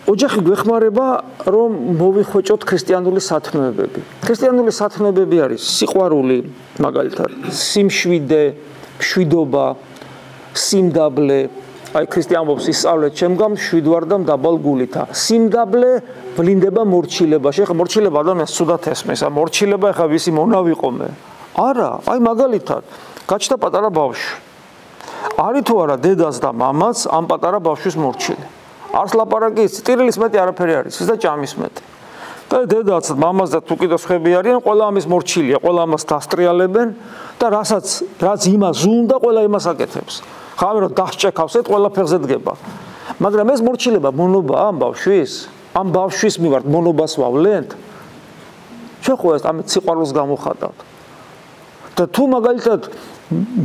ოჯახი გვეხმარება რომ მოვიხვეჭოთ ქრისტიანული სათნოებები. ქრისტიანული სათნოებები არის სიყვარული, მაგალითად, სიმშვიდე, მშვიდობა, სიმდაბლე. Ai ქრისტიანობს ისწავლეთ შემდგომ მშვიდვარ და მდაბალ გულითა. სიმდაბლე ვლინდება მორჩილებაში. ეხლა მორჩილება ადამიანს ცუდად ესმის. ამ მორჩილება ეხლა ვისი მონავიყომე? არა, აი მაგალითად, გაჩნდა პატარა ბავშვი. არის თუ არა დედას და მამაც ამ პატარა ბავშვის მორჩილი. არს ლაპარაკი ის ტირილის მეტი არაფერი არის, ის და ჭამის მეტი. და დედაც მამაც და თუ კიდე სხვები არიან, ყველა ამის მორჩილია, ყველა ამას დასტრიალებენ და რაც იმას ზუნდა, ყველა იმას აკეთებს. ხავე რომ დასჭექავს, ეს ყველაფერზე დგება. მაგრამ ეს მორჩილება მონობაა ამ ბავშვის? ამ ბავშვის მიმართ მონობას ვავლენთ? ჩვენ ხო ეს ამით სიყვარულს გამოხატავთ. და თუ მაგალითად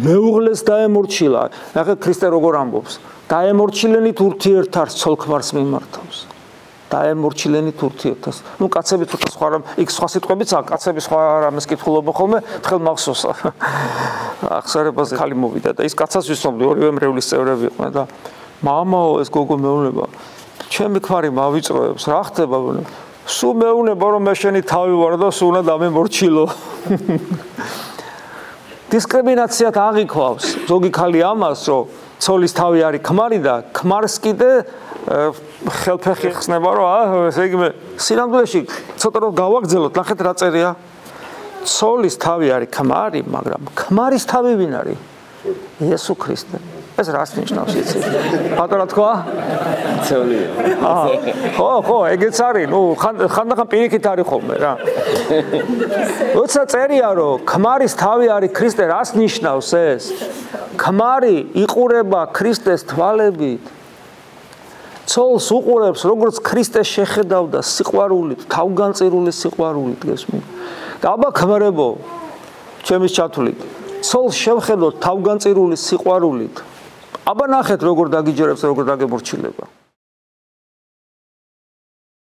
მეუღლეს დაემორჩილა, ახლა ქრისტე როგორ ამბობს? დაემორჩილენით ურთიერთარს ცოლ-ქმარს მიმართავს. დაემორჩილენით ურთიერთარს. ნუ კაცები თუ სხვა რამ, იქ სხვა სიტყვებიც აქვს, კაცები სხვა რამეს კითხულობენ ხოლმე, თხელ მახსოვს. ახსარებაზე ხალი მოვიდა და ის კაცას ვისმობდი, ორივე მრევლის წევრები იყვნენ და მამაო ეს გოგო მეუნება, ჩემი ქმარი მავიწროებს, რა ხდება? სულ მეუნება რომ მე შენი თავი ვარ და სულ უნდა დამემორჩილო. დისკრიმინაციად აღიქვავს ზოგი ხალი ამას, რომ ცოლის თავი არის ქმარი და ქმარს კიდე ხელფეხი ხსნება, რომ ესე იგი მე სინამდვილეში ცოტა რომ გავაგზელოთ, ნახეთ რა წერია. ცოლის თავი არის ქმარი, მაგრამ ქმარის თავი ვინ არის? იესო ქრისტე. ეს რას ნიშნავს იცი? პატარა თქვა? ცოლი. ხო, ეგეც არის. ნუ ხანდახან პირიქით არის ხოლმე რა. როცა წერია რომ ქმარის თავი არის ქრისტე, რას ნიშნავს ეს? ქმარი იყურება ქრისტეს თვალებით. ცოლს უყურებს როგორც ქრისტეს შეხედავდა სიყვარულით, თავგანწირული სიყვარულით, გესმით? და აბა ქმრებო, ჩემის ჩათვლით, ცოლს შევხედოთ თავგანწირული სიყვარულით. აბა ნახეთ როგორ დაგიჯერებს, როგორ დაგემორჩილება.